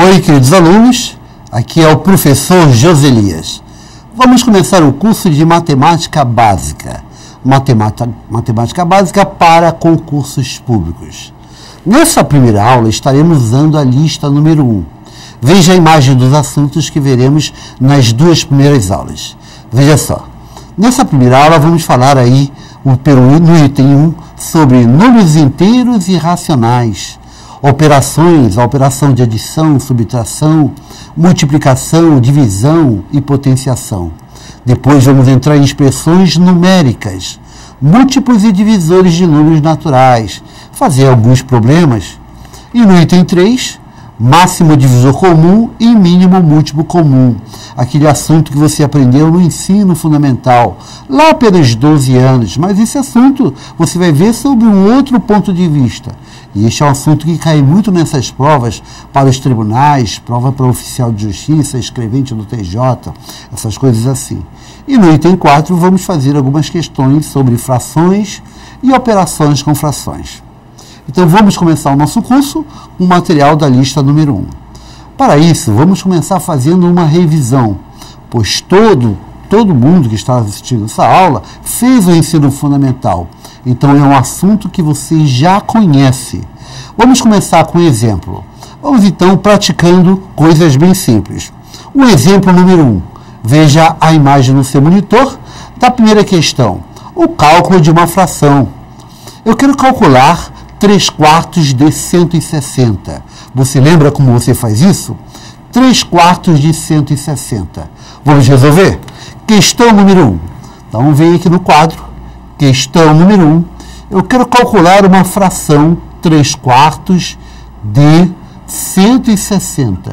Oi, queridos alunos, aqui é o professor Joselias. Vamos começar o curso de Matemática Básica. Matemática Básica para concursos públicos. Nessa primeira aula estaremos usando a lista número 1. Veja a imagem dos assuntos que veremos nas duas primeiras aulas. Veja só, nessa primeira aula vamos falar aí, no item 1, sobre números inteiros e racionais. Operações, a operação de adição, subtração, multiplicação, divisão e potenciação. Depois vamos entrar em expressões numéricas, múltiplos e divisores de números naturais, fazer alguns problemas. E no item 3, máximo divisor comum e mínimo múltiplo comum. Aquele assunto que você aprendeu no ensino fundamental, lá pelos 12 anos. Mas esse assunto você vai ver sob um outro ponto de vista. E este é um assunto que cai muito nessas provas para os tribunais, prova para oficial de justiça, escrevente do TJ, essas coisas assim. E no item 4 vamos fazer algumas questões sobre frações e operações com frações. Então vamos começar o nosso curso com o material da lista número 1. Para isso, vamos começar fazendo uma revisão, pois todo mundo que está assistindo essa aula fez o ensino fundamental. Então é um assunto que você já conhece. Vamos começar com um exemplo. Vamos então praticando coisas bem simples. O exemplo número 1. Veja a imagem no seu monitor da primeira questão. O cálculo de uma fração. Eu quero calcular 3/4 de 160. Você lembra como você faz isso? 3/4 de 160. Vamos resolver? Questão número 1. Então, vem aqui no quadro. Questão número 1. Eu quero calcular uma fração 3/4 de 160.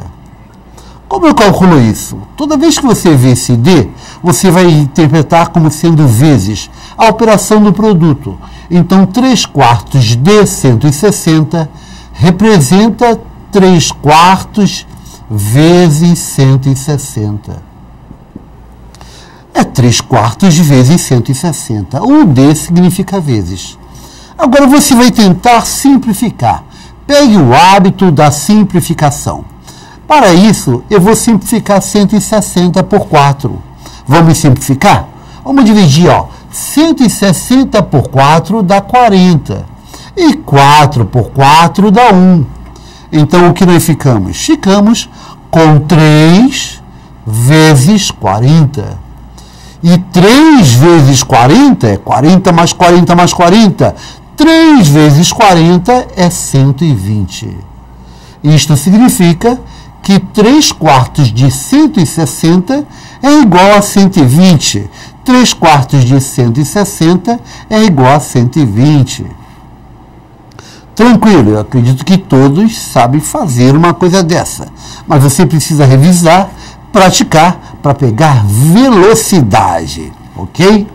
Como eu calculo isso? Toda vez que você vê esse D, você vai interpretar como sendo vezes a operação do produto. Então, 3/4 de 160 representa 3/4 vezes 160. É 3/4 vezes 160. O D significa vezes. Agora você vai tentar simplificar. Pegue o hábito da simplificação. Para isso, eu vou simplificar 160 por 4. Vamos simplificar? Vamos dividir, 160 por 4 dá 40. E 4 por 4 dá 1. Então, o que nós ficamos? Ficamos com 3 vezes 40. E 3 vezes 40 é 40 mais 40 mais 40. 3 vezes 40 é 120. Isto significa que 3/4 de 160 é igual a 120. 3/4 de 160 é igual a 120. Tranquilo, eu acredito que todos sabem fazer uma coisa dessa. Mas você precisa revisar, praticar, para pegar velocidade, ok?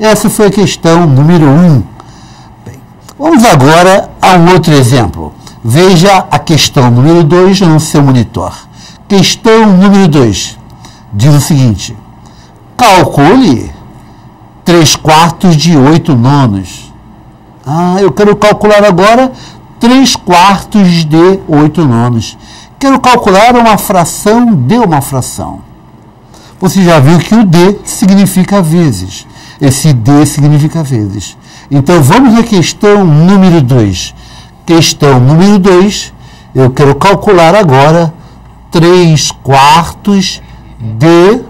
Essa foi a questão número 1. Bem, vamos agora a um outro exemplo. Veja a questão número 2 no seu monitor. Questão número 2 diz o seguinte: calcule 3/4 de 8 nonos. Eu quero calcular agora 3/4 de 8 nonos. Quero calcular uma fração de uma fração. Você já viu que o D significa vezes. Esse D significa vezes. Então, vamos à questão número 2. Questão número 2, eu quero calcular agora 3/4 de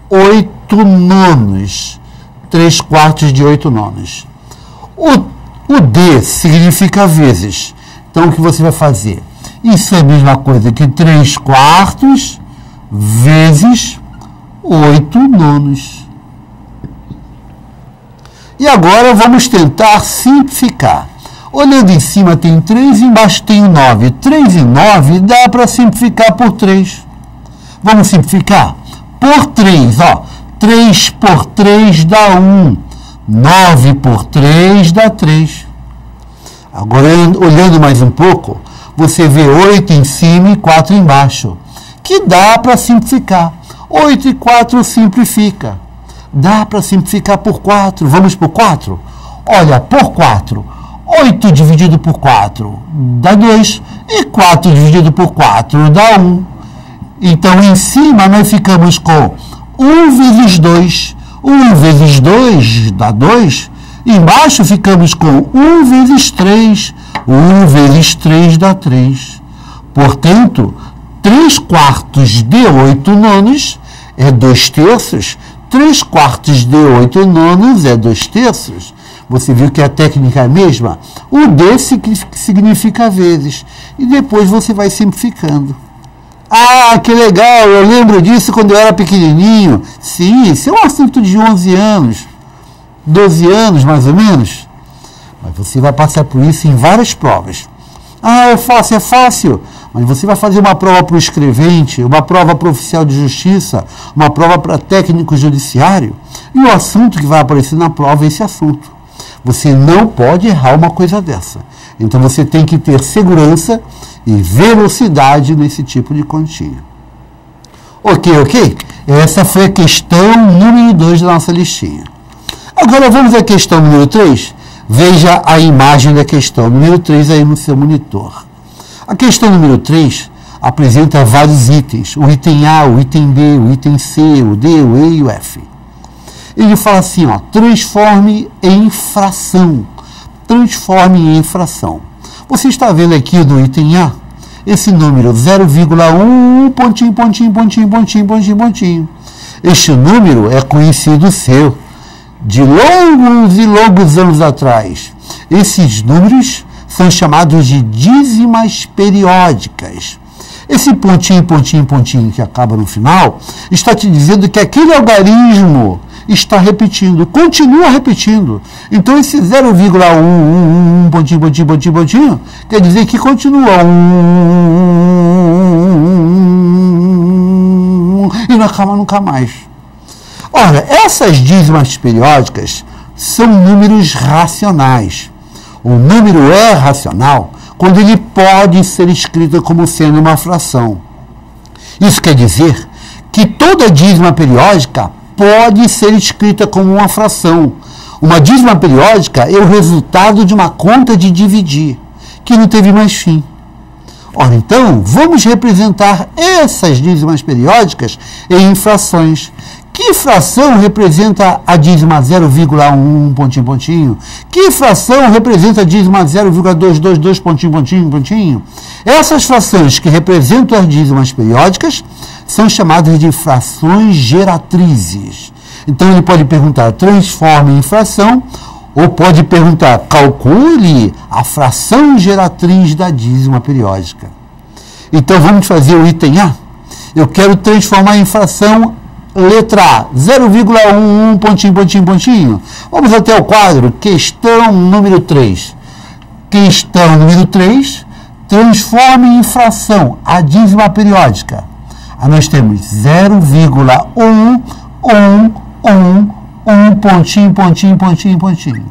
8 nonos. 3/4 de 8 nonos. O D significa vezes. Então, o que você vai fazer? Isso é a mesma coisa que 3/4 vezes 8 nonos. E agora vamos tentar simplificar. Olhando em cima tem 3 e embaixo tem 9. 3 e 9 dá para simplificar por 3. Vamos simplificar? Por 3, 3 por 3 dá 1. 9 por 3 dá 3. Agora, olhando mais um pouco, você vê 8 em cima e 4 embaixo, que dá para simplificar. 8 e 4 simplifica. Dá para simplificar por 4. Vamos por 4? Olha, por 4. 8 dividido por 4 dá 2. E 4 dividido por 4 dá 1. Então, em cima, nós ficamos com 1 vezes 2. 1 vezes 2 dá 2. Embaixo, ficamos com 1 vezes 3. 1 vezes 3 dá 3. Portanto, 3 quartos de 8 nonos é 2 terços. 3 quartos de 8 nonos é 2 terços. Você viu que a técnica é a mesma? O D significa vezes. E depois você vai simplificando. Ah, que legal, eu lembro disso quando eu era pequenininho. Sim, isso é um assunto de 11 anos, 12 anos mais ou menos. Mas você vai passar por isso em várias provas. Ah, é fácil. Mas você vai fazer uma prova para o escrevente, uma prova para o oficial de justiça, uma prova para técnico judiciário. E o assunto que vai aparecer na prova é esse assunto. Você não pode errar uma coisa dessa. Então você tem que ter segurança e velocidade nesse tipo de continha. Ok? Essa foi a questão número 2 da nossa listinha. Agora vamos à questão número 3. Veja a imagem da questão número 3 aí no seu monitor. A questão número 3 apresenta vários itens. O item A, o item B, o item C, o D, o E e o F. Ele fala assim, ó, transforme em fração. Transforme em fração. Você está vendo aqui no item A, esse número 0,1, pontinho. Este número é conhecido seu, de longos e longos anos atrás. Esses números são chamados de dízimas periódicas. Esse pontinho que acaba no final, está te dizendo que aquele algarismo está repetindo, continua repetindo. Então, esse 0,1, pontinho, quer dizer que continua e não acaba nunca mais. Ora, essas dízimas periódicas são números racionais. O número é racional quando ele pode ser escrito como sendo uma fração. Isso quer dizer que toda dízima periódica pode ser escrita como uma fração. Uma dízima periódica é o resultado de uma conta de dividir, que não teve mais fim. Ora, então, vamos representar essas dízimas periódicas em frações. Que fração representa a dízima 0,1, pontinho? Que fração representa a dízima 0,222, pontinho? Essas frações que representam as dízimas periódicas são chamadas de frações geratrizes. Então, ele pode perguntar, transforme em fração, ou pode perguntar, calcule a fração geratriz da dízima periódica. Então, vamos fazer o item A. Eu quero transformar em fração letra A, 0,11, pontinho. Vamos até o quadro, questão número 3. Questão número 3, transforme em fração a dízima periódica. Aí nós temos 0,111, pontinho.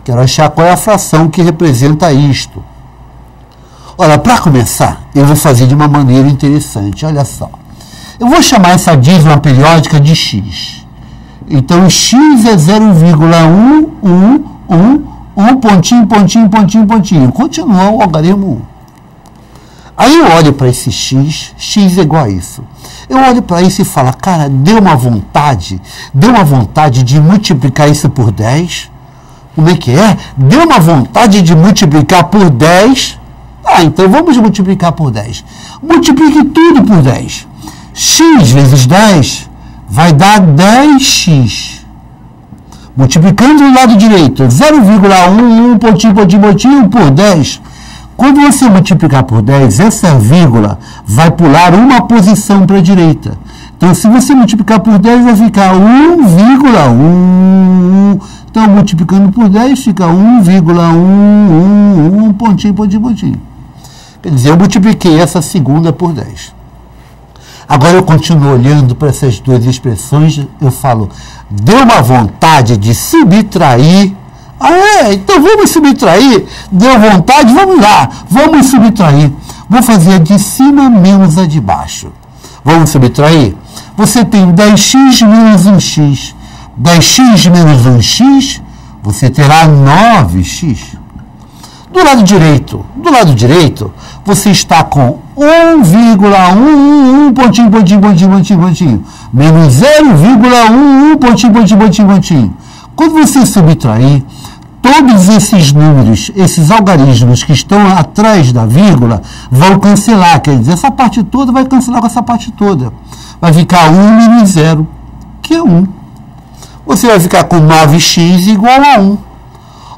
Quero achar qual é a fração que representa isto. Olha, para começar, eu vou fazer de uma maneira interessante, olha só. Eu vou chamar essa dízima periódica de x. Então, x é 0,111, pontinho. Continua o algarismo 1. Aí eu olho para esse x é igual a isso. Eu olho para isso e falo, cara, deu uma vontade de multiplicar isso por 10? Como é que é? Deu uma vontade de multiplicar por 10? Ah, então vamos multiplicar por 10. Multiplique tudo por 10. X vezes 10 vai dar 10x. Multiplicando do lado direito, 0,11, pontinho por 10. Quando você multiplicar por 10, essa vírgula vai pular uma posição para a direita. Então, se você multiplicar por 10, vai ficar 1,1. Então, multiplicando por 10, fica 1,111, pontinho. Quer dizer, eu multipliquei essa segunda por 10. Agora eu continuo olhando para essas duas expressões, eu falo, deu uma vontade de subtrair. Então vamos subtrair. Deu vontade, vamos lá, vamos subtrair. Vou fazer a de cima menos a de baixo. Vamos subtrair? Você tem 10x menos 1x. 10x menos 1x, você terá 9x. Do lado direito, você está com 1,111 pontinho, menos 0,11 pontinho. Quando você subtrair, todos esses números, esses algarismos que estão atrás da vírgula, vão cancelar. Quer dizer, essa parte toda vai cancelar com essa parte toda. Vai ficar 1 menos 0, que é 1. Você vai ficar com 9x igual a 1.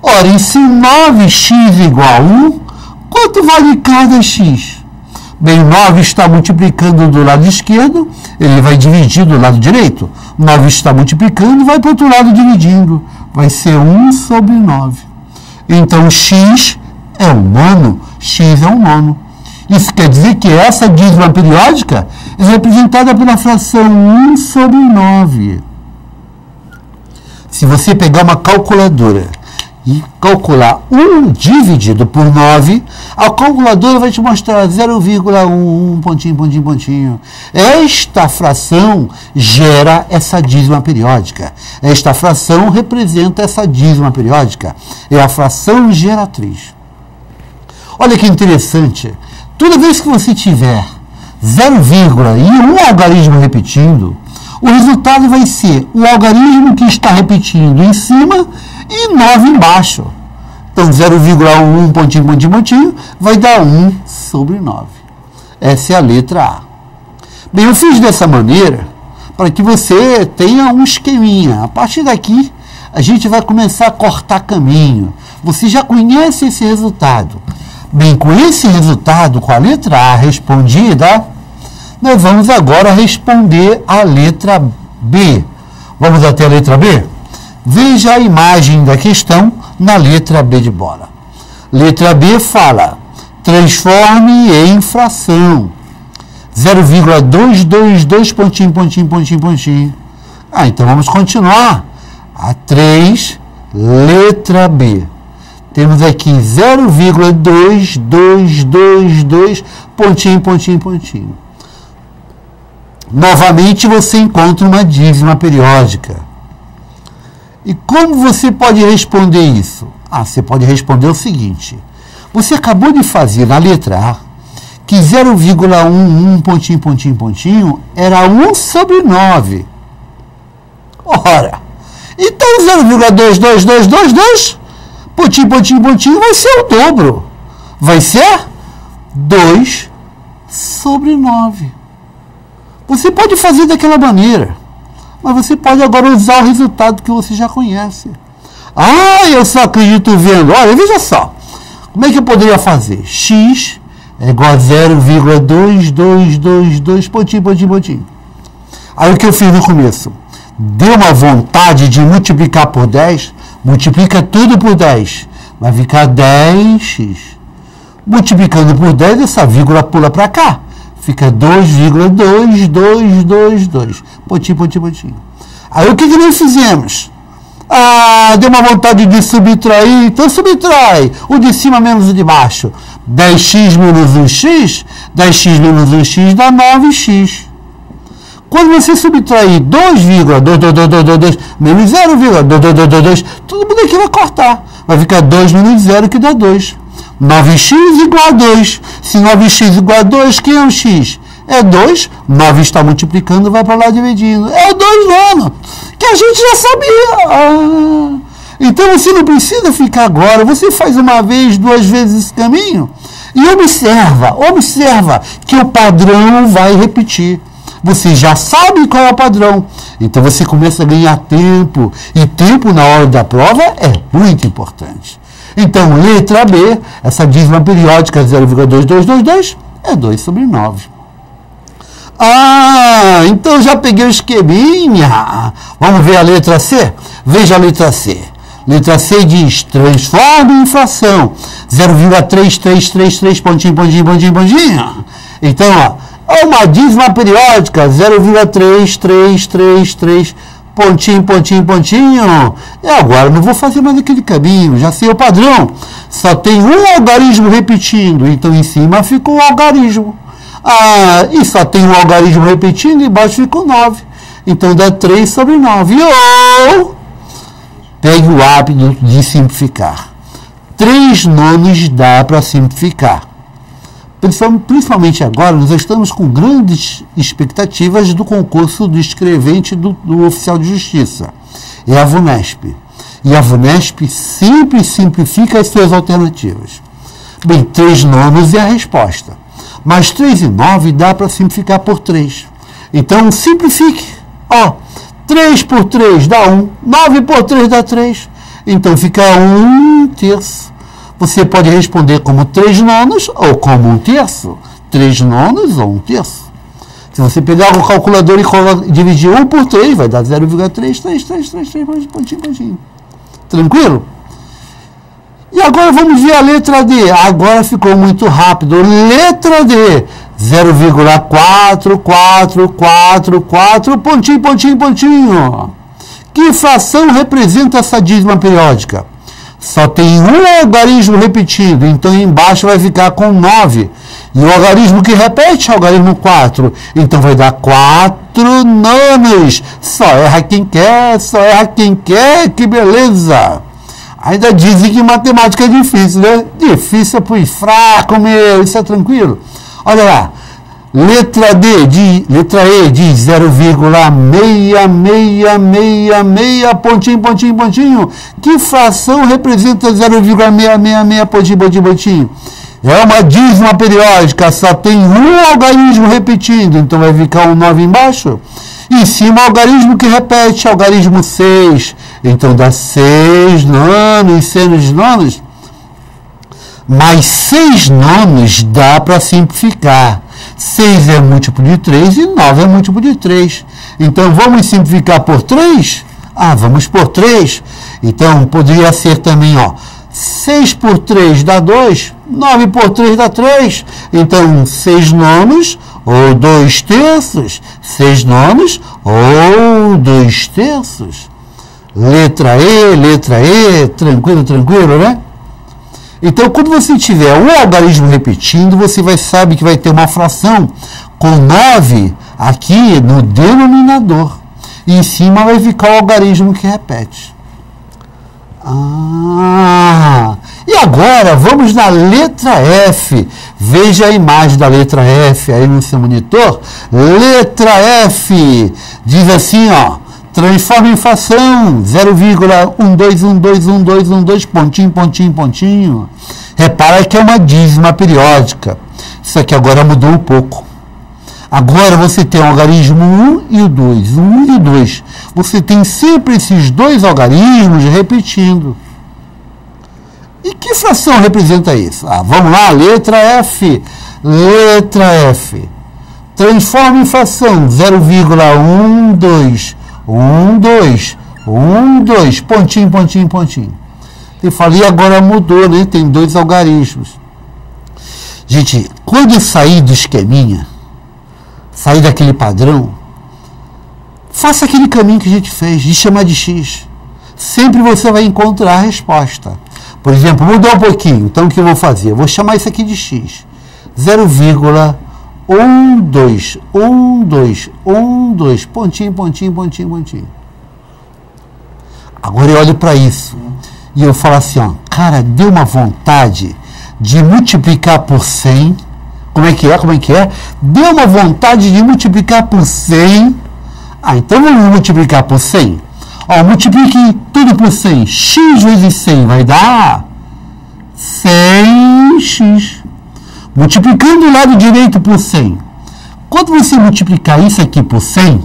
Ora, e se 9x igual a 1, quanto vale cada x? Bem, 9 está multiplicando do lado esquerdo, ele vai dividir do lado direito. 9 está multiplicando, vai para o outro lado dividindo. Vai ser 1 sobre 9. Então, x é um nono. X é um nono. Isso quer dizer que essa dízima periódica é representada pela fração 1 sobre 9. Se você pegar uma calculadora e calcular 1 dividido por 9, a calculadora vai te mostrar 0,11 pontinho. Esta fração gera essa dízima periódica. Esta fração representa essa dízima periódica. É a fração geratriz. Olha que interessante. Toda vez que você tiver 0, e um algarismo repetindo, o resultado vai ser o algarismo que está repetindo em cima e 9 embaixo. Então, 0,1 pontinho, vai dar 1 sobre 9. Essa é a letra A. Bem, eu fiz dessa maneira para que você tenha um esqueminha. A partir daqui, a gente vai começar a cortar caminho. Você já conhece esse resultado. Bem, com esse resultado, com a letra A respondida, nós vamos agora responder a letra B. Vamos até a letra B? Veja a imagem da questão na letra B de bola. Letra B fala, transforme em fração. 0,222 pontinho. Então vamos continuar. A 3, letra B. Temos aqui 0,2222 pontinho. Novamente você encontra uma dízima periódica. E como você pode responder isso? Você pode responder o seguinte. Você acabou de fazer na letra A que 0,11 pontinho era 1 sobre 9. Ora, então 0,2222 pontinho vai ser o dobro. Vai ser 2 sobre 9. Você pode fazer daquela maneira, mas você pode agora usar o resultado que você já conhece. Eu só acredito vendo. Olha, veja só. Como é que eu poderia fazer? X é igual a 0,2222 pontinho. Aí o que eu fiz no começo? Deu uma vontade de multiplicar por 10, multiplica tudo por 10. Vai ficar 10x. Multiplicando por 10, essa vírgula pula para cá. Fica 2,2222. Pontinho. Aí o que nós fizemos? Deu uma vontade de subtrair, então subtrai. O de cima menos o de baixo. 10x menos 1x, 10x menos 1x dá 9x. Quando você subtrair 2,222 menos 0,222, todo mundo aqui vai cortar. Vai ficar 2 menos 0, que dá 2. 9x igual a 2. Se 9x igual a 2, quem é o x? É 2. 9 está multiplicando, vai para lá dividindo. É o 2 nono, que a gente já sabia. Então você não precisa ficar agora. Você faz uma vez, 2 vezes esse caminho e observa que o padrão vai repetir. Você já sabe qual é o padrão. Então você começa a ganhar tempo. E tempo na hora da prova é muito importante. Então, letra B, essa dízima periódica 0,2222 é 2 sobre 9. Então já peguei o esqueminha. Vamos ver a letra C? Veja a letra C. Letra C diz, transforme em fração. 0,3333 pontinho. Então, é uma dízima periódica, 0,3333 pontinho. E agora não vou fazer mais aquele caminho, já sei o padrão. Só tem um algarismo repetindo, então em cima fica um algarismo. E só tem um algarismo repetindo, e embaixo fica o 9. Então dá 3 sobre 9. Ou pegue o hábito de simplificar. 3 nonos dá para simplificar. Principalmente agora, nós estamos com grandes expectativas do concurso do escrevente do oficial de justiça. É a VUNESP. E a VUNESP sempre simplifica as suas alternativas. Bem, 3 nonos é a resposta. Mas 3 e 9 dá para simplificar por 3. Então, simplifique. 3 por 3 dá 1. 9 por 3 dá 3. Então, fica 1/3. Você pode responder como 3 nonos ou como 1/3. 3 nonos ou 1/3. Se você pegar o calculador e dividir 1 por 3, vai dar 0,33333, pontinho. Tranquilo? E agora vamos ver a letra D. Agora ficou muito rápido. Letra D. 0,4444, pontinho. Que fração representa essa dízima periódica? Só tem um algarismo repetido, então embaixo vai ficar com 9. E o algarismo que repete é o algarismo 4. Então vai dar 4 nonos. Só erra quem quer, que beleza! Ainda dizem que matemática é difícil, né? Difícil é pro fraco, meu, isso é tranquilo. Olha lá, letra E diz 0,6666, pontinho. Que fração representa 0,666, pontinho? É uma dízima periódica, só tem um algarismo repetindo, então vai ficar um 9 embaixo. Em cima, o algarismo que repete, algarismo 6. Então, dá 6 nonos, senos nonos. Mas 6 nonos dá para simplificar. 6 é múltiplo de 3 e 9 é múltiplo de 3. Então, vamos simplificar por 3? Vamos por 3. Então, poderia ser também, 6 por 3 dá 2, 9 por 3 dá 3. Então, 6 nonos ou 2/3. 6 nonos ou 2/3. Letra E, tranquilo, né? Então, quando você tiver um algarismo repetindo, você sabe que vai ter uma fração com 9 aqui no denominador. E em cima vai ficar o algarismo que repete. E agora, vamos na letra F. Veja a imagem da letra F aí no seu monitor. Letra F. Diz assim, transforma em fração, 0,121212, pontinho. Repara que é uma dízima periódica. Isso aqui agora mudou um pouco. Agora você tem o algarismo 1 e o 2. 1 e o 2. Você tem sempre esses dois algarismos repetindo. E que fração representa isso? Vamos lá, letra F. Transforma em fração, 0,12. 12, pontinho. Eu falei, agora mudou, né? Tem dois algarismos. Gente, quando eu sair do esqueminha, sair daquele padrão, faça aquele caminho que a gente fez, de chamar de X. Sempre você vai encontrar a resposta. Por exemplo, mudou um pouquinho, então o que eu vou fazer? Eu vou chamar isso aqui de X. 0,12, pontinho. Agora eu olho para isso e eu falo assim, cara, deu uma vontade de multiplicar por 100. Como é que é? Deu uma vontade de multiplicar por 100. Então vamos multiplicar por 100. Multiplique tudo por 100. X vezes 100 vai dar 100x. Multiplicando o lado direito por 100. Quando você multiplicar isso aqui por 100,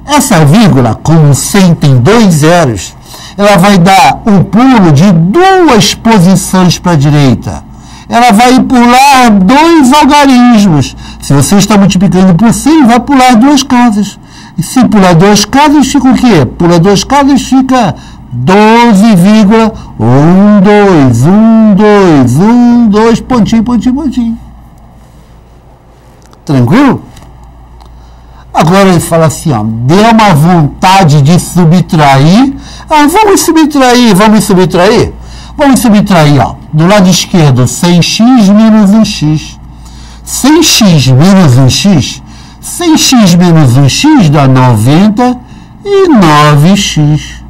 essa vírgula, como 100 tem 2 zeros, ela vai dar um pulo de 2 posições para a direita. Ela vai pular 2 algarismos. Se você está multiplicando por 100, vai pular 2 casas. E se pular 2 casas, fica o quê? Pula 2 casas, fica 12,12, pontinho. Tranquilo? Agora ele fala assim, deu uma vontade de subtrair. Vamos subtrair. Do lado esquerdo, 100x menos 1x. 100x menos 1x. 100x menos 1x dá 99x.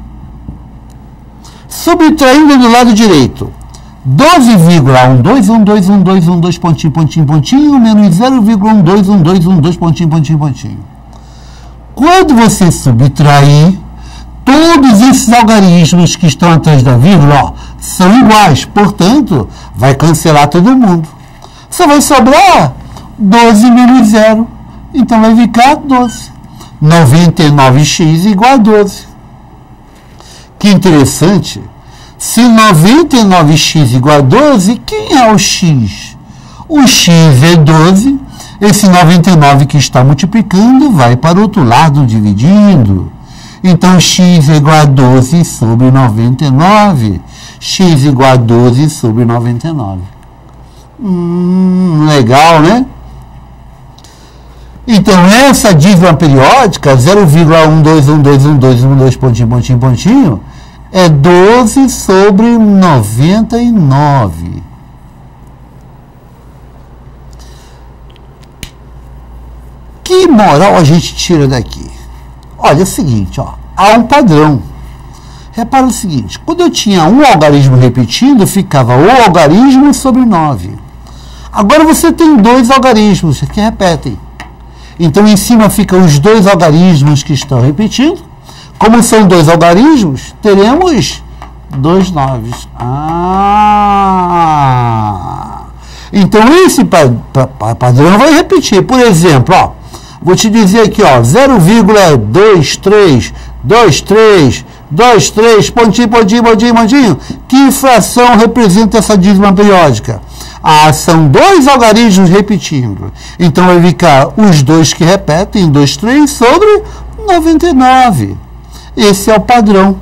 Subtraindo do lado direito. 12,121212 pontinho, pontinho, pontinho, menos 0,121212 pontinho, pontinho, pontinho. Quando você subtrair, todos esses algarismos que estão atrás da vírgula, ó, são iguais, portanto, vai cancelar todo mundo. Só vai sobrar 12 menos 0, então vai ficar 12. 99x igual a 12. Que interessante. Se 99x igual a 12, quem é o x? O x é 12. Esse 99 que está multiplicando vai para o outro lado dividindo. Então, x é igual a 12 sobre 99. X igual a 12 sobre 99. Legal, né? Então, essa dízima periódica, 0,121212 pontinho, pontinho, pontinho, é 12 sobre 99. Que moral a gente tira daqui? Olha, é o seguinte, ó, há um padrão. Repara o seguinte, quando eu tinha um algarismo repetido, ficava o algarismo sobre 9. Agora você tem dois algarismos que repetem. Então, em cima ficam os dois algarismos que estão repetindo. Como são dois algarismos, teremos dois 9. Então, esse padrão vai repetir. Por exemplo, ó, vou te dizer aqui, ó, 0,232323, pontinho, pontinho, pontinho, pontinho. Que fração representa essa dízima periódica? São dois algarismos repetindo. Então, vai ficar os dois que repetem, 23 sobre 99. Esse é o padrão.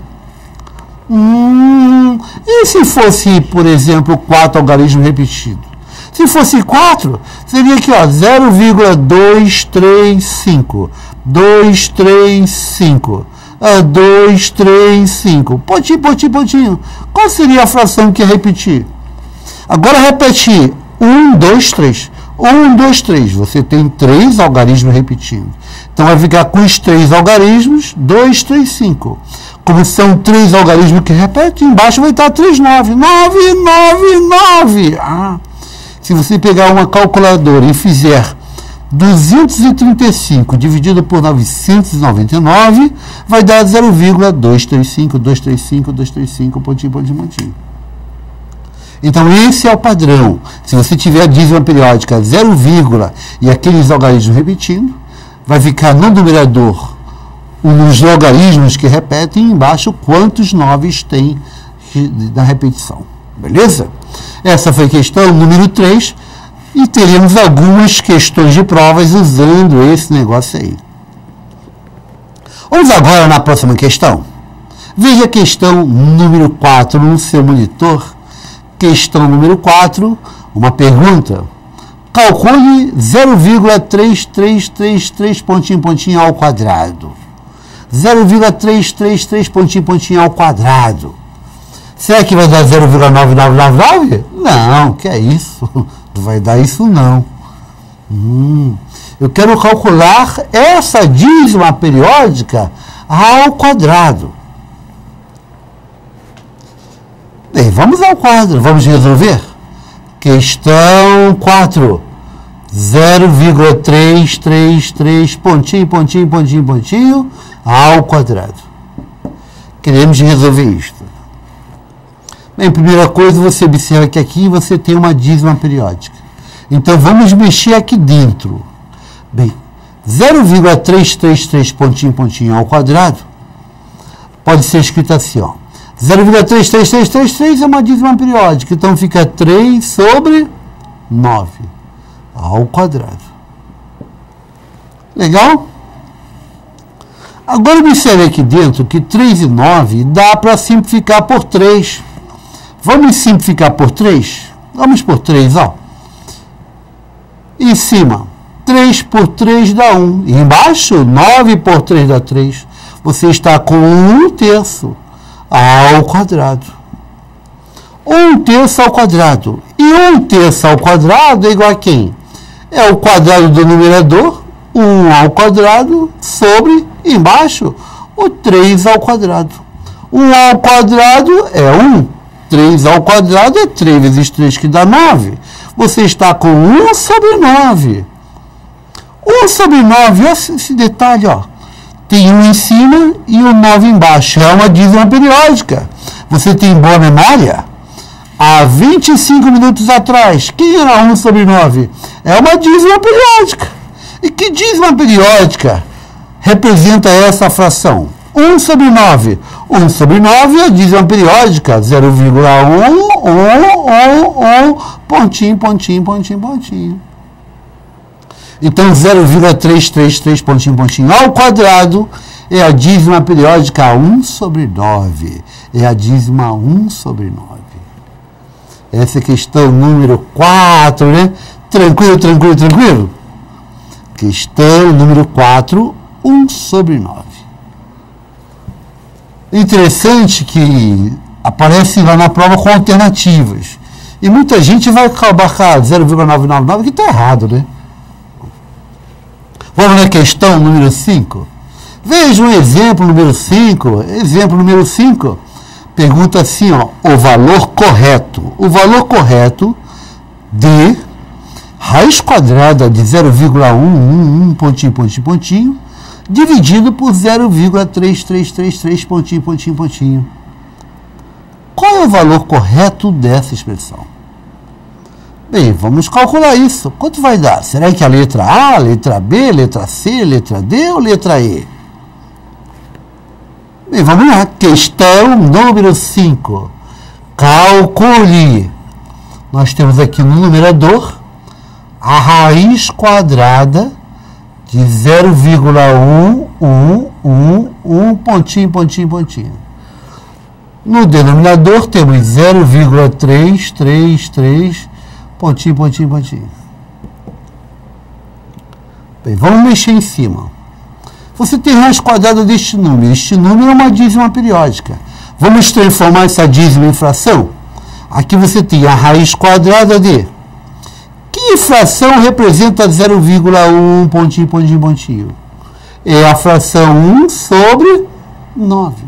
E se fosse, por exemplo, 4 algarismos repetidos? Se fosse 4, seria aqui, ó, 0,235. 235. 235. Pontinho, pontinho, pontinho. Qual seria a fração que ia repetir? Agora repetir 1, 2, 3. 1, 2, 3. Você tem 3 algarismos repetindo. Então vai ficar com os 3 algarismos, 2, 3, 5. Como são 3 algarismos que repetem, embaixo vai estar 3, 9. 9, 9, 9. Se você pegar uma calculadora e fizer 235 dividido por 999, vai dar 0,235, 235, 235, pontinho, pontinho, pontinho. Então, esse é o padrão. Se você tiver a dízima periódica 0, e aqueles algarismos repetindo, vai ficar no numerador os logaritmos que repetem, e embaixo quantos 9 tem na repetição. Beleza? Essa foi a questão número 3, e teremos algumas questões de provas usando esse negócio aí. Vamos agora na próxima questão. Veja a questão número 4 no seu monitor. Questão número 4, uma pergunta. Calcule 0,3333 pontinho, pontinho ao quadrado. 0,333 pontinho, pontinho ao quadrado. Será que vai dar 0,9999? Não, que é isso? Não vai dar isso não. Eu quero calcular essa dízima periódica ao quadrado. Bem, vamos ao quadro. Vamos resolver? Questão 4. 0,333 pontinho, pontinho, pontinho, pontinho ao quadrado. Queremos resolver isto. Bem, primeira coisa, você observa que aqui você tem uma dízima periódica. Então, vamos mexer aqui dentro. Bem, 0,333 pontinho, pontinho ao quadrado pode ser escrito assim, ó. 0,33333 é uma dízima periódica. Então, fica 3 sobre 9 ao quadrado. Legal? Agora, observe aqui dentro que 3 e 9 dá para simplificar por 3. Vamos simplificar por 3? Vamos por 3, ó. Em cima, 3 por 3 dá 1. E embaixo, 9 por 3 dá 3. Você está com 1/3 ao quadrado. 1/3 ao quadrado. E 1/3 ao quadrado é igual a quem? É o quadrado do numerador, 1 ao quadrado, sobre, embaixo, o 3 ao quadrado. 1 ao quadrado é 1. 3 3 ao quadrado é 3 vezes 3 que dá 9. Você está com 1 sobre 9. 1 sobre 9, olha esse detalhe, ó. Tem 1 em cima e o 9 embaixo. É uma dízima periódica. Você tem boa memória? Há 25 minutos atrás, quem era 1 sobre 9? É uma dízima periódica. E que dízima periódica representa essa fração? 1 sobre 9. 1 sobre 9 é a dízima periódica. 0,1, pontinho, pontinho, pontinho, pontinho. Então, 0,333, pontinho, pontinho, ao quadrado, é a dízima periódica 1 sobre 9. É a dízima 1 sobre 9. Essa é a questão número 4, né? Tranquilo, tranquilo, tranquilo? Questão número 4, 1 sobre 9. Interessante que aparece lá na prova com alternativas. E muita gente vai acabar 0,999, que está errado, né? Vamos na questão número 5. Veja um exemplo número 5. Exemplo número 5. Pergunta assim, ó, o valor correto. O valor correto de raiz quadrada de 0,111, pontinho, pontinho, pontinho, dividido por 0,3333, pontinho, pontinho, pontinho. Qual é o valor correto dessa expressão? Bem, vamos calcular isso. Quanto vai dar? Será que a letra A, letra B, letra C, letra D ou letra E? Bem, vamos lá. Questão número 5. Calcule. Nós temos aqui no numerador a raiz quadrada de 0,111, pontinho, pontinho, pontinho. No denominador temos 0,333, pontinho, pontinho, pontinho. Bem, vamos mexer em cima. Você tem raiz quadrada deste número. Este número é uma dízima periódica. Vamos transformar essa dízima em fração? Aqui você tem a raiz quadrada de... Que fração representa 0,1, pontinho, pontinho, pontinho? É a fração 1 sobre 9.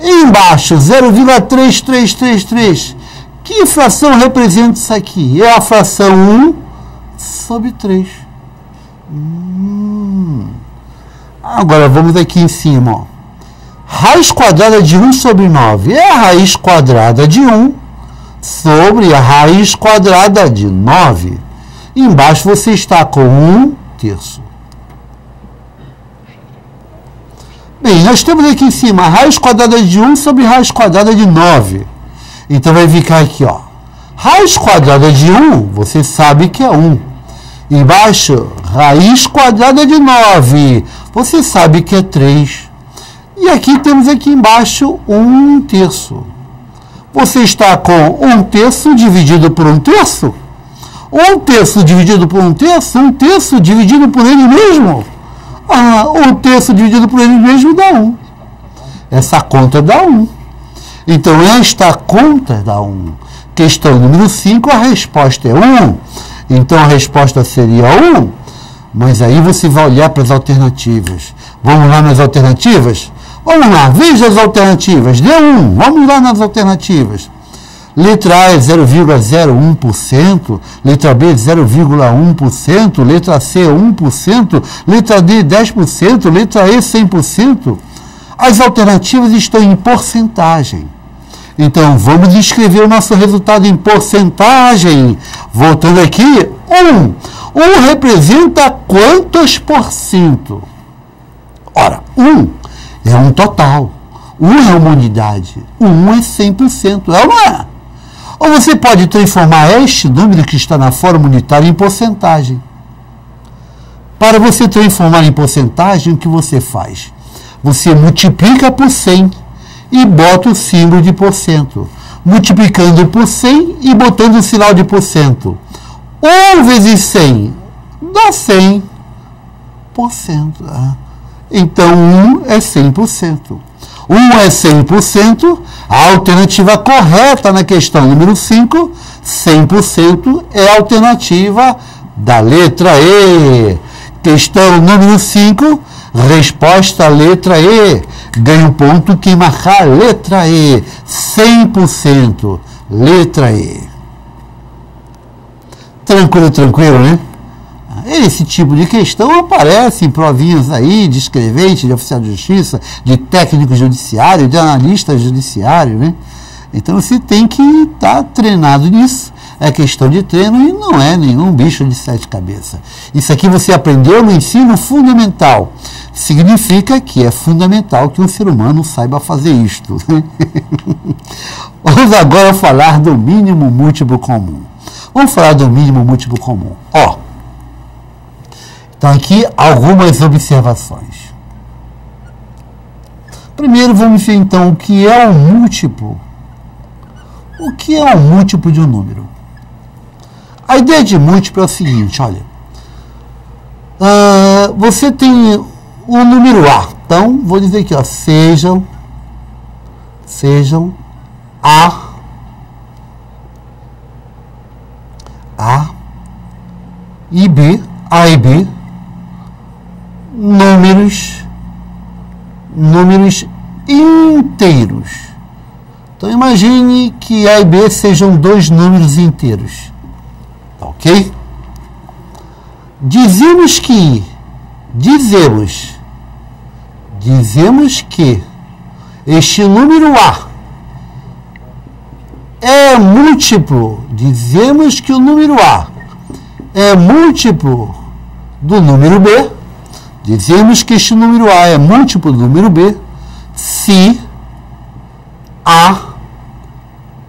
E embaixo, 0,3333. Que fração representa isso aqui? É a fração 1 sobre 3. Agora, vamos aqui em cima. Ó. Raiz quadrada de 1 sobre 9 é a raiz quadrada de 1 sobre a raiz quadrada de 9. Embaixo você está com 1 terço. Bem, nós temos aqui em cima a raiz quadrada de 1 sobre raiz quadrada de 9. Então, vai ficar aqui, ó. Raiz quadrada de 1, você sabe que é 1. Embaixo, raiz quadrada de 9. Você sabe que é 3. E aqui temos aqui embaixo 1 terço. Você está com 1 terço dividido por 1 terço? 1 terço dividido por 1 terço? 1 terço dividido por ele mesmo? 1 terço dividido por ele mesmo dá 1. Essa conta dá 1. Então, esta conta dá 1. Questão número 5, a resposta é 1. Então, a resposta seria 1. Mas aí você vai olhar para as alternativas. Vamos lá nas alternativas? Vamos lá, veja as alternativas. Deu 1. Vamos lá nas alternativas. Letra A é 0,01%, letra B 0,1%, letra C 1%, letra D 10%, letra E 100%. As alternativas estão em porcentagem. Então, vamos escrever o nosso resultado em porcentagem. Voltando aqui, 1. 1 representa quantos por cento? Ora, 1 é um total. 1 é uma unidade. 1 é 100%. É ou não é? Ou você pode transformar este número que está na forma unitária em porcentagem. Para você transformar em porcentagem, o que você faz? Você multiplica por 100 e bota o símbolo de porcento. Multiplicando por 100 e botando o sinal de porcento. 1 vezes 100 dá 100%. Então, 1 é 100%. 1 é 100%. A alternativa correta na questão número 5, 100% é a alternativa da letra E. Questão número 5, Resposta letra E. Ganha um ponto quem marcar letra E. 100%. Letra E. Tranquilo, tranquilo, né? Esse tipo de questão aparece em provinhas aí de escrevente, de oficial de justiça, de técnico judiciário, de analista judiciário, né? Então você tem que estar treinado nisso. É questão de treino e não é nenhum bicho de 7 cabeças. Isso aqui você aprendeu no ensino fundamental. Significa que é fundamental que um ser humano saiba fazer isto. Vamos agora falar do mínimo múltiplo comum. Vamos falar do mínimo múltiplo comum. Ó, então aqui algumas observações. Primeiro vamos ver então o que é um múltiplo. O que é um múltiplo de um número? A ideia de múltiplo é o seguinte, olha. Você tem o número A. Então, vou dizer aqui, ó, sejam A e B, A e B, números inteiros. Então, imagine que A e B sejam 2 números inteiros. Tá ok? Dizemos que este número A é múltiplo. Dizemos que o número A é múltiplo do número B. Dizemos que este número A é múltiplo do número B se A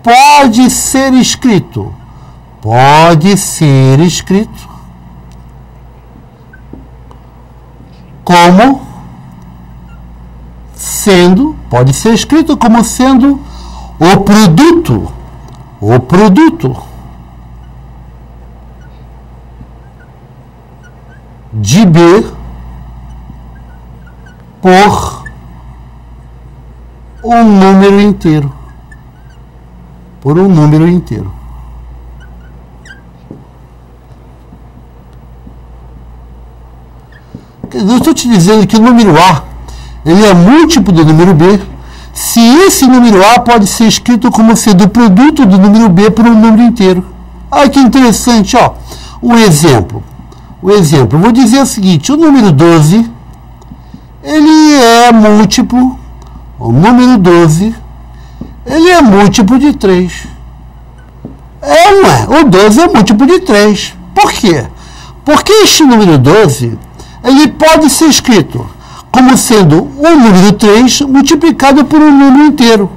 pode ser escrito como sendo, pode ser escrito como sendo o produto de B por um número inteiro. Eu estou te dizendo que o número A ele é múltiplo do número B se esse número A pode ser escrito como sendo o produto do número B por um número inteiro. Olha que interessante, ó. Um exemplo. Vou dizer o seguinte, o número 12, ele é múltiplo, o número 12, ele é múltiplo de 3. Não é? O 12 é múltiplo de 3. Por quê? Porque este número 12, ele pode ser escrito como sendo o número 3 multiplicado por um número inteiro.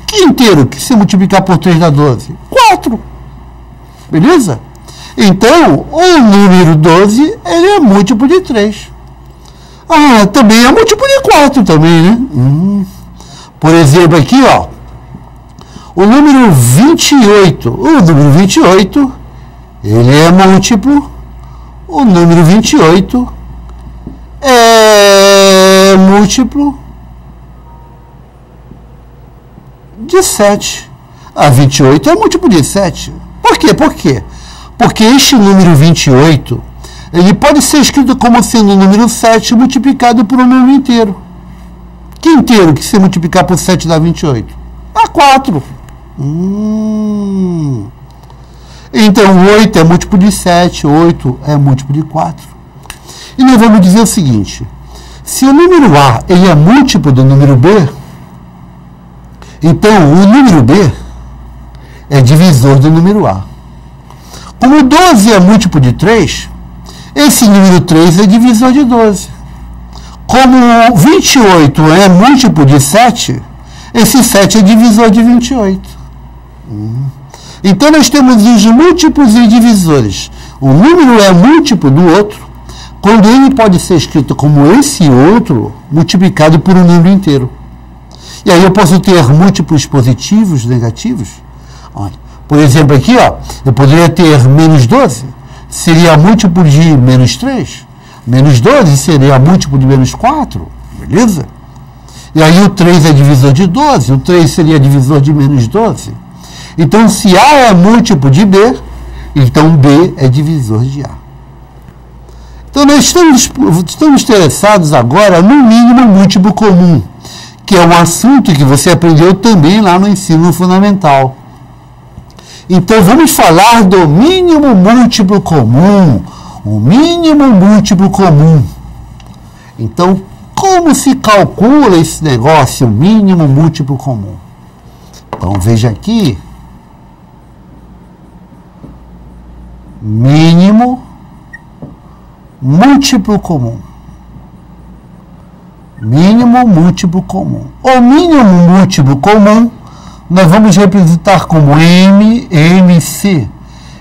Que inteiro que se multiplicar por 3 dá 12? 4. Beleza? Então, o número 12, ele é múltiplo de 3. Também é múltiplo de 4 também, né? Por exemplo, aqui, ó, o número 28. O número 28, ele é múltiplo. O número 28 é múltiplo de 7. 28 é múltiplo de 7. Por quê? Porque este número 28, ele pode ser escrito como sendo o número 7 multiplicado por um número inteiro. Que inteiro que se multiplicar por 7 dá 28? Dá 4. Então, 8 é múltiplo de 7, 8 é múltiplo de 4. E nós vamos dizer o seguinte, se o número A ele é múltiplo do número B, então o número B é divisor do número A. Como 12 é múltiplo de 3, esse número 3 é divisor de 12. Como 28 é múltiplo de 7, esse 7 é divisor de 28. Então nós temos os múltiplos e divisores. O número é múltiplo do outro, quando ele pode ser escrito como esse outro, multiplicado por um número inteiro. E aí eu posso ter múltiplos positivos, negativos. Olha, por exemplo, aqui, ó, eu poderia ter menos 12, seria múltiplo de menos 3. Menos 12 seria múltiplo de menos 4, beleza? E aí o 3 é divisor de 12, o 3 seria divisor de menos 12. Então, se A é múltiplo de B, então B é divisor de A. Então, nós estamos interessados agora no mínimo múltiplo comum, que é um assunto que você aprendeu também lá no ensino fundamental. Então, vamos falar do mínimo múltiplo comum. O mínimo múltiplo comum. Então, como se calcula esse negócio, o mínimo múltiplo comum? Então, veja aqui. Mínimo múltiplo comum. Mínimo múltiplo comum. O mínimo múltiplo comum nós vamos representar como MMC.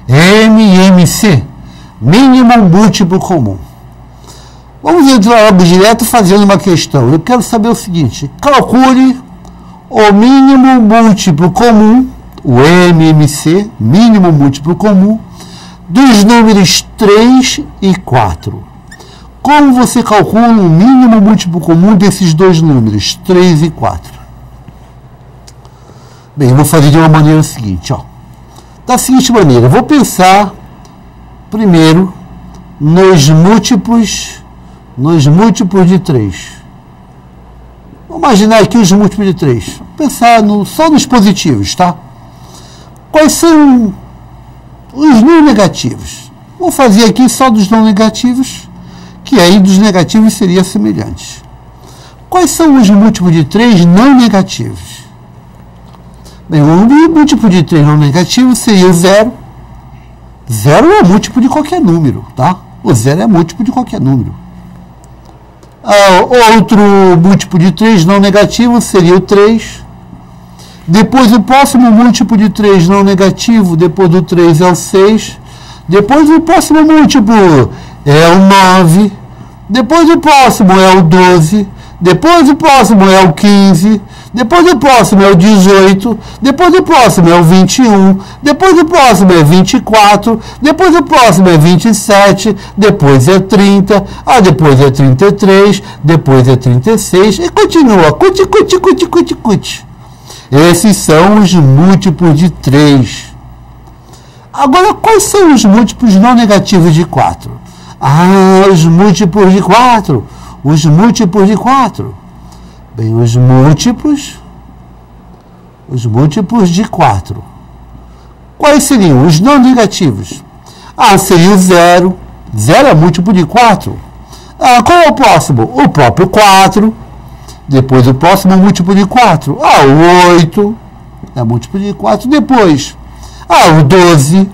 MMC. Mínimo múltiplo comum. Vamos entrar logo direto fazendo uma questão. Eu quero saber o seguinte. Calcule o mínimo múltiplo comum, o MMC, mínimo múltiplo comum, dos números 3 e 4. Como você calcula o mínimo múltiplo comum desses dois números, 3 e 4? Bem, eu vou fazer de uma maneira seguinte, ó. Da seguinte maneira, eu vou pensar primeiro nos múltiplos de 3. Vou imaginar aqui os múltiplos de 3. Vou pensar só nos positivos, tá? Quais são os não negativos? Vou fazer aqui só dos não negativos, que aí dos negativos seria semelhante. Quais são os múltiplos de 3 não negativos? Bem, o múltiplo de 3 não negativo seria o 0. 0 é múltiplo de qualquer número, tá? O 0 é múltiplo de qualquer número. Outro múltiplo de 3 não negativo seria o 3. Depois o próximo múltiplo de 3 não negativo, depois do 3 é o 6. Depois o próximo múltiplo é o 9. Depois o próximo é o 12. Depois o próximo é o 15. Depois o próximo é o 18. Depois o próximo é o 21. Depois o próximo é 24. Depois o próximo é 27. Depois é 30. Depois é 33. Depois é 36. E continua. Cute. Esses são os múltiplos de 3. Agora, quais são os múltiplos não negativos de 4? Os múltiplos de 4. Os múltiplos de 4. Bem, os múltiplos de 4. Quais seriam os não negativos? Seria o 0. 0 é múltiplo de 4. Qual é o próximo? O próprio 4. Depois o próximo múltiplo de 4. O 8. É múltiplo de 4. Depois, o 12.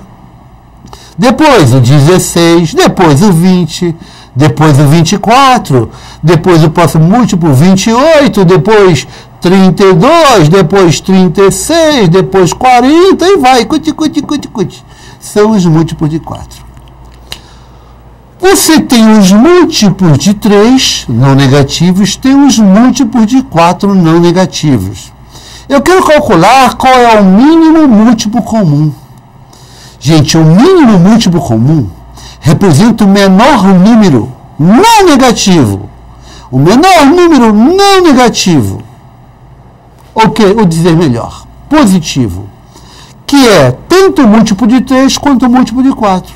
Depois o 16. Depois o 20. Depois o 24, depois o próximo múltiplo, 28, depois 32, depois 36, depois 40, e vai, cute. São os múltiplos de 4. Você tem os múltiplos de 3 não negativos, tem os múltiplos de 4 não negativos. Eu quero calcular qual é o mínimo múltiplo comum. Gente, o mínimo múltiplo comum representa o menor número não negativo. O menor número não negativo. Ou dizer melhor, positivo. Que é tanto o múltiplo de 3 quanto o múltiplo de 4.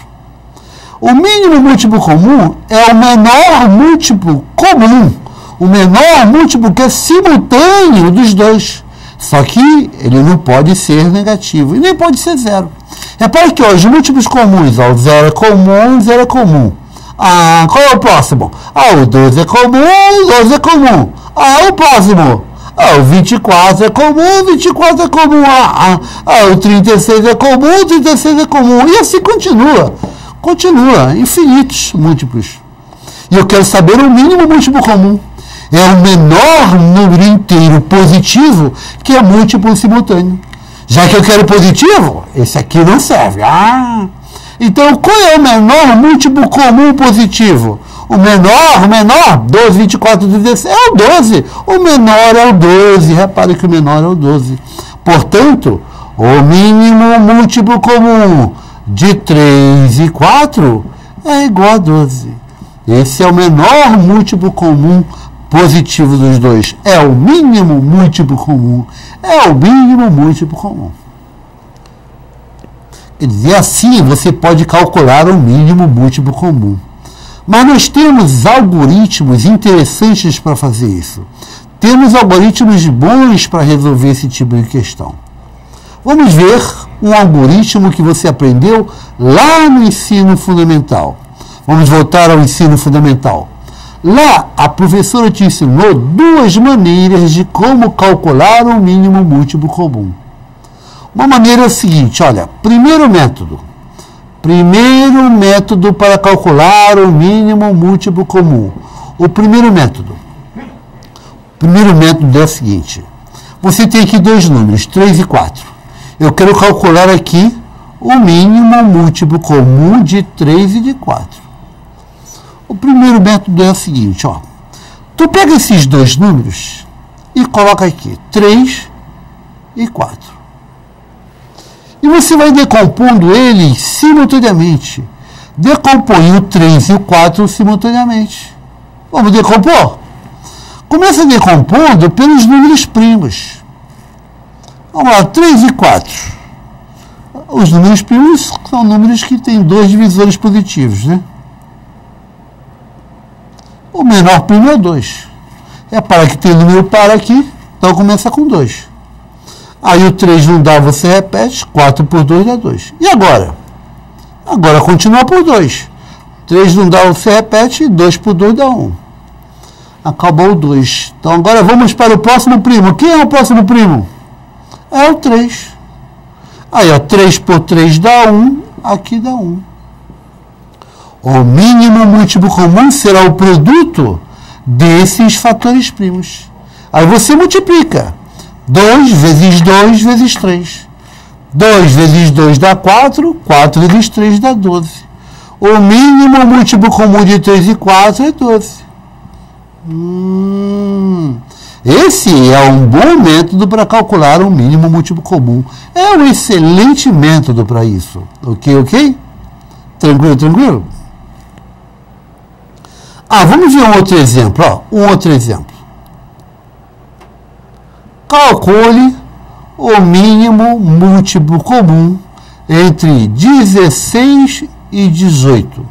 O mínimo múltiplo comum é o menor múltiplo comum. O menor múltiplo que é simultâneo dos dois. Só que ele não pode ser negativo e nem pode ser 0. Repare que os múltiplos comuns, o 0 é comum, 0 é comum. Qual é o próximo? O 12 é comum, o 12 é comum. O próximo? O 24 é comum, 24 é comum. O 36 é comum, 36 é comum. E assim continua. Infinitos múltiplos. E eu quero saber o mínimo múltiplo comum. É o menor número inteiro positivo que é múltiplo simultâneo. Já que eu quero positivo, esse aqui não serve. Então, qual é o menor múltiplo comum positivo? O menor, 12, 24, 16, é o 12. O menor é o 12. Repare que o menor é o 12. Portanto, o mínimo múltiplo comum de 3 e 4 é igual a 12. Esse é o menor múltiplo comum positivo dos dois. É o mínimo múltiplo comum. Quer dizer, assim você pode calcular o mínimo múltiplo comum. Mas nós temos algoritmos interessantes para fazer isso. Temos algoritmos bons para resolver esse tipo de questão. Vamos ver um algoritmo que você aprendeu lá no ensino fundamental. Vamos voltar ao ensino fundamental. Lá, a professora te ensinou duas maneiras de como calcular o mínimo múltiplo comum. Uma maneira é a seguinte, olha, primeiro método para calcular o mínimo múltiplo comum. O primeiro método é o seguinte, você tem aqui dois números, 3 e 4. Eu quero calcular aqui o mínimo múltiplo comum de 3 e de 4. O primeiro método é o seguinte, ó. Tu pega esses dois números e coloca aqui, 3 e 4. E você vai decompondo eles simultaneamente. Decompõe o 3 e o 4 simultaneamente. Vamos decompor? Começa decompondo pelos números primos. Vamos lá, 3 e 4. Os números primos são números que têm dois divisores positivos, né? O menor primo é 2. Repara que tem número par aqui, então começa com 2. Aí o 3 não dá, você repete, 4 por 2 dá 2. E agora? Agora continua por 2. 3 não dá, você repete, 2 por 2 dá 1. Acabou o 2. Então agora vamos para o próximo primo. Quem é o próximo primo? É o 3. Aí, ó, 3 por 3 dá 1, aqui dá 1. O mínimo múltiplo comum será o produto desses fatores primos. Aí você multiplica. 2 vezes 2 vezes 3. 2 vezes 2 dá 4, 4 vezes 3 dá 12. O mínimo múltiplo comum de 3 e 4 é 12. Esse é um bom método para calcular o mínimo múltiplo comum. É um excelente método para isso. Ok? Tranquilo, tranquilo? Vamos ver um outro exemplo. Calcule o mínimo múltiplo comum entre 16 e 18.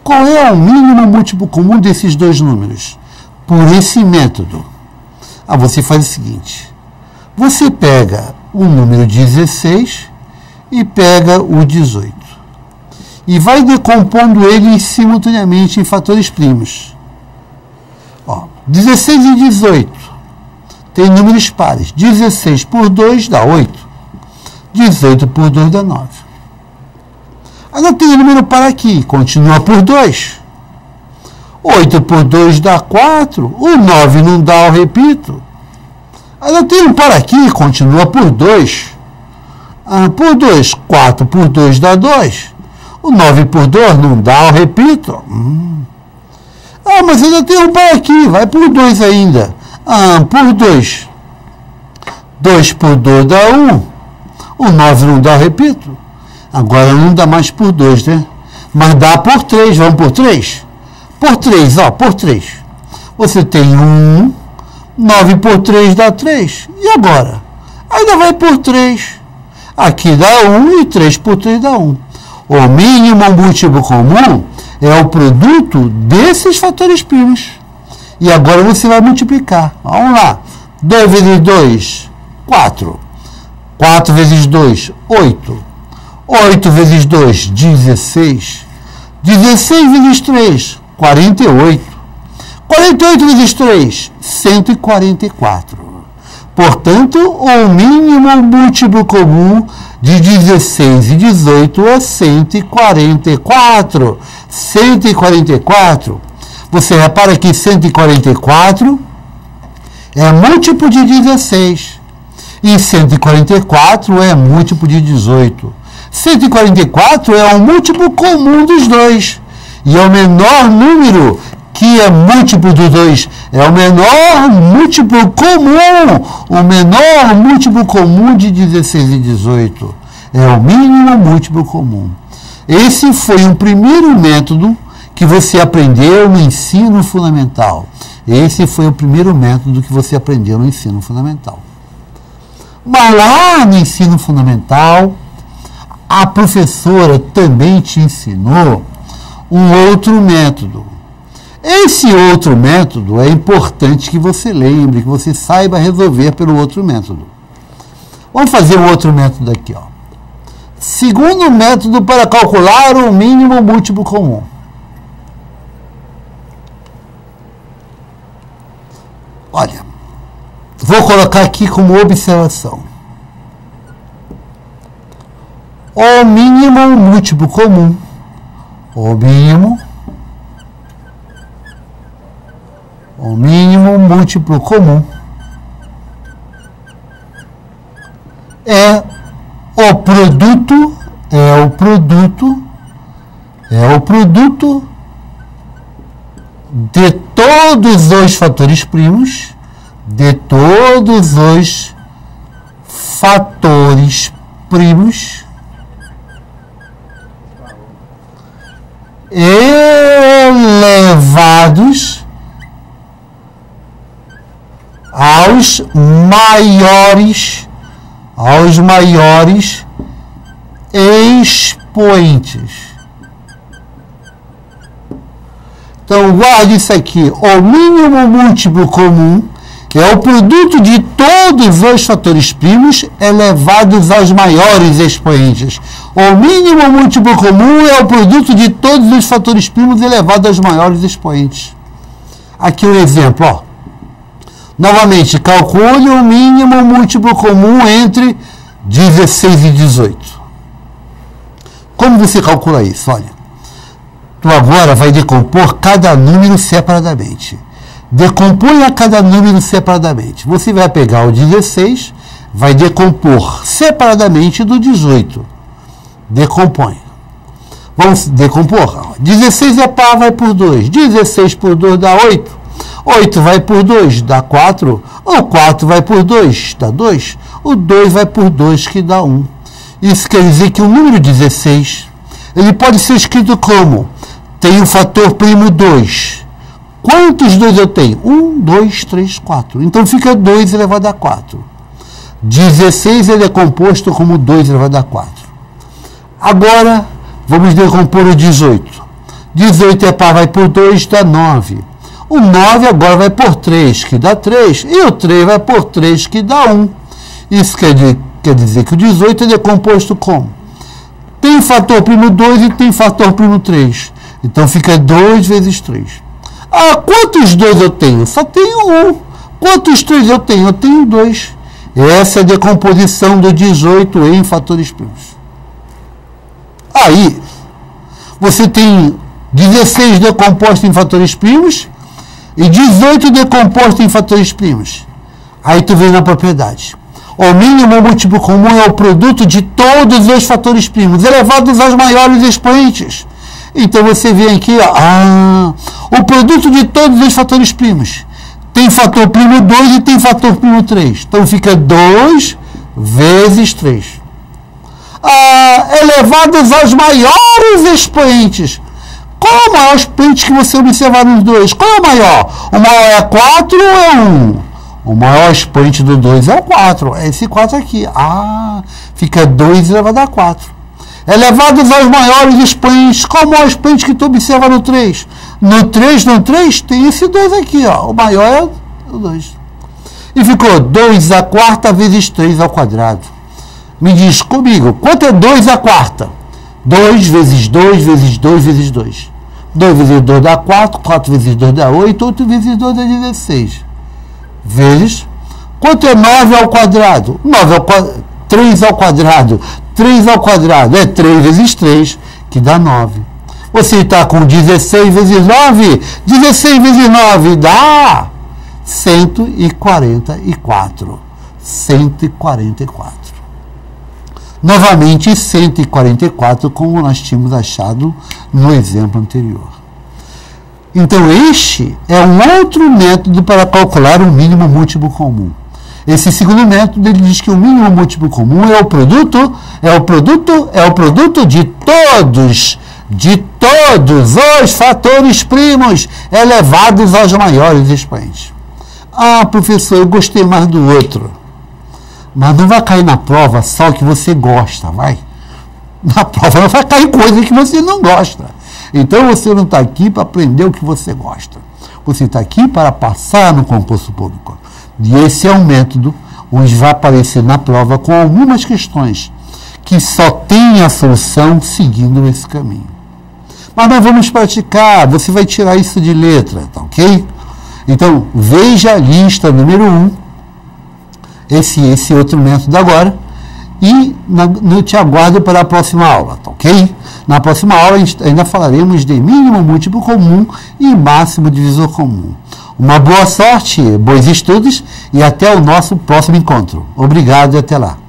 Qual é o mínimo múltiplo comum desses dois números? Por esse método. Você faz o seguinte. Você pega o número 16 e pega o 18. E vai decompondo eles simultaneamente em fatores primos. 16 e 18 tem números pares. 16 por 2 dá 8. 18 por 2 dá 9. Ainda tem número par aqui, continua por 2. 8 por 2 dá 4. O 9 não dá, eu repito. Ainda tem um par aqui, continua por 2. Por 2, 4 por 2 dá 2. O 9 por 2 não dá, eu repito. Mas ainda tem um par aqui, vai por 2 ainda. Por 2. 2 por 2 dá 1. O 9 não dá, eu repito. Agora não dá mais por 2, né? Mas dá por 3, vamos por 3? Por 3, por 3. Você tem 1, 9 por 3 dá 3. E agora? Ainda vai por 3. Aqui dá 1 e 3 por 3 dá 1. O mínimo múltiplo comum é o produto desses fatores primos. E agora você vai multiplicar. Vamos lá. 2 vezes 2, 4. 4 vezes 2, 8. 8 vezes 2, 16. 16 vezes 3, 48. 48 vezes 3, 144. Portanto, o mínimo múltiplo comum de 16 e 18 é 144. 144. Você repara que 144 é múltiplo de 16. E 144 é múltiplo de 18. 144 é o múltiplo comum dos dois. E é o menor número que é múltiplo dos dois. É o menor múltiplo comum. O menor múltiplo comum de 16 e 18. É o mínimo múltiplo comum. Esse foi o primeiro método que você aprendeu no ensino fundamental. Esse foi o primeiro método que você aprendeu no ensino fundamental. Mas lá no ensino fundamental, a professora também te ensinou um outro método. Esse outro método é importante que você lembre, que você saiba resolver pelo outro método. Vamos fazer um outro método aqui, ó. Segundo método para calcular o mínimo múltiplo comum. Olha, vou colocar aqui como observação. O mínimo múltiplo comum. O mínimo múltiplo comum é o produto de todos os fatores primos, elevados aos maiores expoentes. Então, guarde isso aqui. O mínimo múltiplo comum é o produto de todos os fatores primos elevados aos maiores expoentes. O mínimo múltiplo comum é o produto de todos os fatores primos elevados aos maiores expoentes. Aqui um exemplo, ó. Novamente, calcule o mínimo múltiplo comum entre 16 e 18. Como você calcula isso? Olha, tu agora vai decompor cada número separadamente. Decomponha cada número separadamente. Você vai pegar o 16, vai decompor separadamente do 18. Decompõe. Vamos decompor. 16 é par, vai por 2. 16 por 2 dá 8. 8 vai por 2, dá 4. O 4 vai por 2, dá 2. O 2 vai por 2, que dá 1. Isso quer dizer que o número 16, ele pode ser escrito como: tem o fator primo 2. Quantos 2 eu tenho? 1, 2, 3, 4. Então fica 2 elevado a 4. 16 ele é composto como 2 elevado a 4. Agora, vamos decompor o 18. 18 é par, vai por 2, dá 9. O 9 agora vai por 3, que dá 3. E o 3 vai por 3, que dá 1. Isso quer dizer que o 18 ele é composto como? Tem fator primo 2 e tem fator primo 3. Então fica 2 vezes 3. Ah, quantos 2 eu tenho? Só tenho 1. Quantos 3 eu tenho? Eu tenho 2. Essa é a decomposição do 18 em fatores primos. Aí, você tem 16 decomposto em fatores primos e 18 decomposto em fatores primos. Aí tu vem na propriedade. O mínimo múltiplo comum é o produto de todos os fatores primos, elevados aos maiores expoentes. Então você vem aqui, ó, o produto de todos os fatores primos. Tem fator primo 2 e tem fator primo 3. Então fica 2 vezes 3. Elevados aos maiores expoentes. Qual é o maior expoente que você observar nos dois? Qual é o maior? O maior é 4 ou é 1? O maior expoente do 2 é o 4. É esse 4 aqui. Fica 2 elevado a 4. Elevados aos maiores expoentes. Qual é o maior expoente que tu observa no 3? No 3 tem esse 2 aqui, ó. O maior é o 2. E ficou 2 a quarta vezes 3 ao quadrado. Me diz comigo, quanto é 2 a quarta? 2 vezes 2 vezes 2 vezes 2. 2 vezes 2 dá 4, 4 vezes 2 dá 8, 8 vezes 2 dá 16. Vezes, quanto é 9 ao quadrado? 3 ao quadrado. 3 ao quadrado é 3 vezes 3, que dá 9. Você está com 16 vezes 9. 16 vezes 9 dá 144. 144. Novamente, 144, como nós tínhamos achado no exemplo anterior. Então, este é um outro método para calcular o mínimo múltiplo comum. Esse segundo método, ele diz que o mínimo múltiplo comum é o produto de todos os fatores primos elevados aos maiores expoentes. Professor, eu gostei mais do outro. Mas não vai cair na prova só o que você gosta, vai? Na prova não vai cair coisa que você não gosta. Então você não está aqui para aprender o que você gosta. Você está aqui para passar no concurso público. E esse é um método onde vai aparecer na prova com algumas questões que só tem a solução seguindo esse caminho. Mas nós vamos praticar, você vai tirar isso de letra, tá ok? Então, veja a lista número 1, esse outro método agora, e eu te aguardo para a próxima aula, tá ok? Na próxima aula ainda falaremos de mínimo múltiplo comum e máximo divisor comum. Uma boa sorte, bons estudos e até o nosso próximo encontro. Obrigado e até lá.